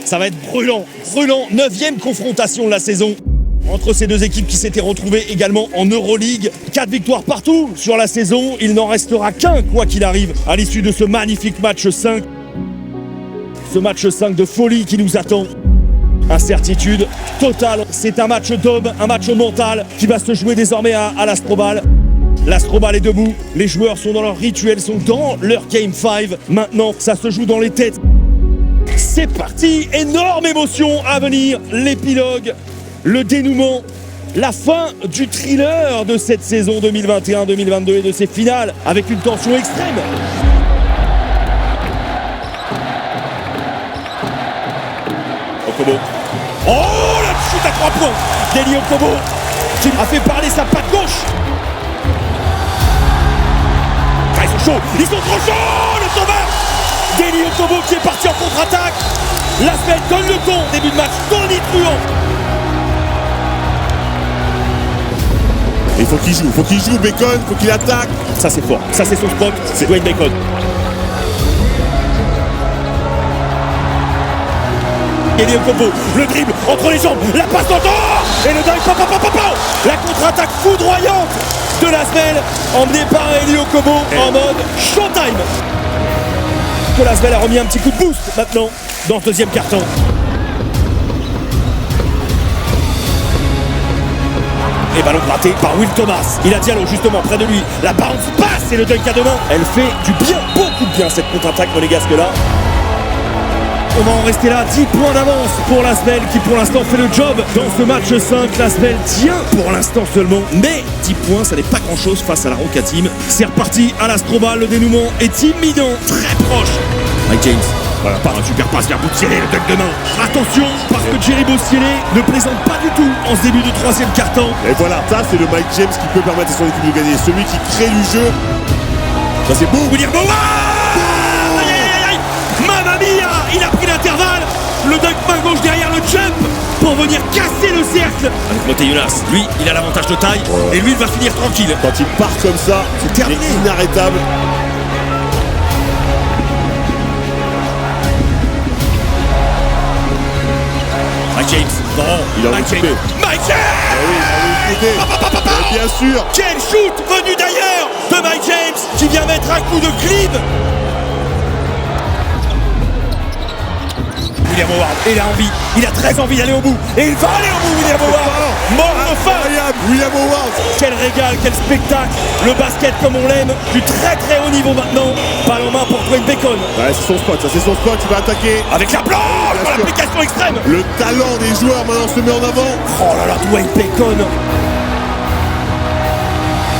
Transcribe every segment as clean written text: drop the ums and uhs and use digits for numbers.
Ça va être brûlant, brûlant. 9e confrontation de la saison entre ces deux équipes qui s'étaient retrouvées également en Euroleague. 4 victoires partout sur la saison. Il n'en restera qu'un, quoi qu'il arrive, à l'issue de ce magnifique match 5. Ce match 5 de folie qui nous attend. Incertitude totale. C'est un match d'homme, un match mental qui va se jouer désormais à l'Astrobal. L'Astrobal est debout. Les joueurs sont dans leur rituel, sont dans leur Game 5. Maintenant, ça se joue dans les têtes. C'est parti. Énorme émotion à venir. L'épilogue, le dénouement, la fin du thriller de cette saison 2021-2022 et de ses finales avec une tension extrême. Okobo. Oh, la chute à 3 points d'Elie Okobo qui a fait parler sa patte gauche. Ah, ils sont chauds, ils sont trop chauds, le sauveur d'Elie Okobo qui est parti en contre-attaque. L'Asvel donne le ton, début de match tonitruant. Il faut qu'il joue, Bacon, faut qu'il attaque. Ça c'est fort, ça c'est son spot, c'est Dwayne Bacon. Elie Okobo, le dribble entre les jambes, la passe en dehors et le dunk, la contre-attaque foudroyante de l'Asvel, emmenée par Elie Okobo en mode showtime. Que l'Asvel a remis un petit coup de boost maintenant dans le deuxième quart-temps. Et ballon gratté par Will Thomas. Il a Diallo justement près de lui. La bounce passe et le dunk à deux mains. Elle fait du bien, beaucoup de bien cette contre-attaque monégasque là. On va en rester là, 10 points d'avance pour l'Asvel qui pour l'instant fait le job dans ce match 5. L'Asvel tient pour l'instant seulement, mais 10 points ça n'est pas grand chose face à la Roca Team. C'est reparti à l'Astrobal, le dénouement est imminent, très proche. Mike James, voilà, par un super passe vers Boutsielé, le dunk de main. Attention, parce que Jerry Boutsielé ne plaisante pas du tout en ce début de troisième quart-temps. Et voilà, ça c'est le Mike James qui peut permettre à son équipe de gagner, celui qui crée du jeu. Ça c'est beau. William Howard. Mamma mia, il a pris l'intervalle. Le dunk main gauche derrière le jump pour venir casser le cercle. Avec Moteyunas, lui, il a l'avantage de taille et lui, il va finir tranquille. Quand il part comme ça, c'est terminé, inarrêtable. Mike James, non, il a Mike occupé. James. Mike James. Bien sûr. Quel shoot venu d'ailleurs de Mike James qui vient mettre un coup de clip. William Howard, il a envie, il a très envie d'aller au bout. Et il va aller au bout, William Howard. Mort de faim. William Howard. Quel régal, quel spectacle. Le basket comme on l'aime, du très très haut niveau maintenant. Balle en main pour Dwayne Bacon. Ouais, c'est son spot, ça c'est son spot, il va attaquer. Avec la planche, pour l'application extrême. Le talent des joueurs maintenant se met en avant. Oh là là, Dwayne Bacon.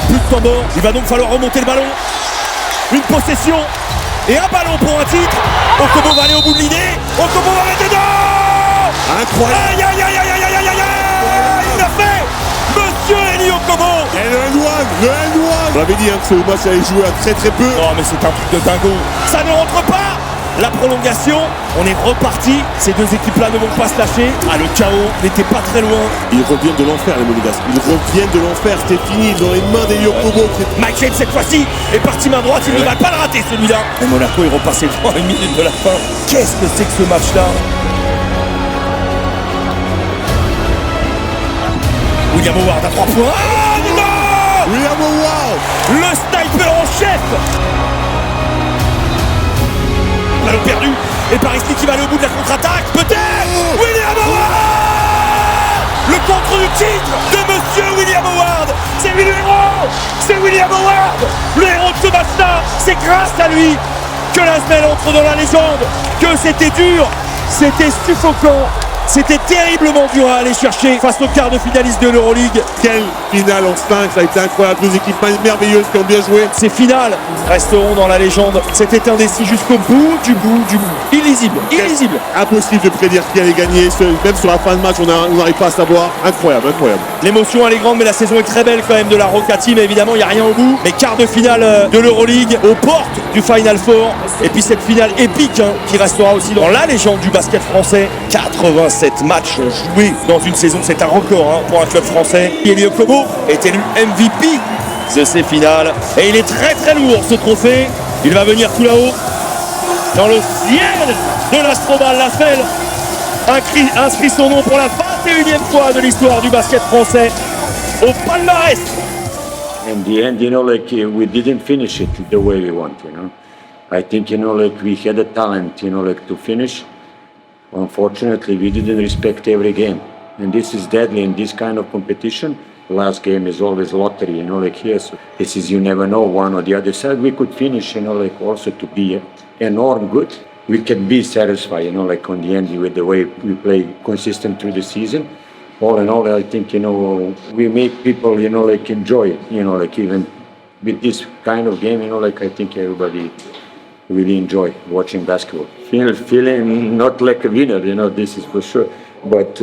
Plus de temps mort, il va donc falloir remonter le ballon. Une possession. Et un ballon pour un titre. Okobo va aller au bout de l'idée. Okobo va mettre dedans. Incroyable. Aïe aïe aïe aïe aïe aïe aïe. Il l'a fait. Monsieur Elie Okobo. Et le N1. On avait dit que ce match allait jouer à très très peu. Non mais c'est un truc de dingo. Ça ne rentre pas. La prolongation, on est reparti. Ces deux équipes-là ne vont pas se lâcher. Ah, le chaos n'était pas très loin. Ils reviennent de l'enfer, les Monégasques. Ils reviennent de l'enfer. C'était fini dans les mains d'Elie Okobo. Mike James, cette fois-ci, est parti main droite. Il ne va pas le rater, celui-là. Et Monaco est repassé devant une minute de la fin. Qu'est-ce que c'est que ce match-là? William Howard à 3 points. Ah non! William Howard. Le sniper en chef. Ballon perdu. Et Paris-Lee qui va aller au bout de la contre-attaque. Peut-être. William Howard. Le contre du titre de Monsieur William Howard. C'est lui le héros. C'est William Howard. Le héros de ce match-là. C'est grâce à lui que l'Asvel entre dans la légende. Que c'était dur. C'était suffocant. C'était terriblement dur à aller chercher face aux quarts de finalistes de l'Euroleague. Quelle finale en 5, ça a été incroyable. Deux équipes merveilleuses qui ont bien joué. Ces finales resteront dans la légende. C'était indécis jusqu'au bout du bout du bout. Illisible, illisible. Impossible de prédire qui allait gagner. Même sur la fin de match, on n'arrive pas à savoir. Incroyable, incroyable. L'émotion elle est grande, mais la saison est très belle quand même de la Roca Team. Évidemment, il n'y a rien au bout. Mais quart de finale de l'Euroleague, aux portes du Final Four. Et puis cette finale épique qui restera aussi dans la légende du basket français. 87 matchs joués dans une saison, c'est un record pour un club français. Elie Okobo est élu MVP de ces finales. Et il est très très lourd ce trophée. Il va venir tout là-haut, dans le ciel de l'Astrobal. L'Asvel inscrit son nom pour la 21e fois de l'histoire du basket français au palmarès. In the end, we didn't finish it the way we want, I think, we had a talent, to finish. Unfortunately, we didn't respect every game. And this is deadly in this kind of competition. Last game is always lottery, here. So this is, you never know, one or the other side. We could finish, also to be enormous good. We can be satisfied, on the end with the way we play consistent through the season. All in all, I think, we make people, enjoy it, even with this kind of game, I think everybody really enjoy watching basketball. Feeling not like a winner, this is for sure, but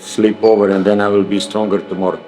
sleep over and then I will be stronger tomorrow.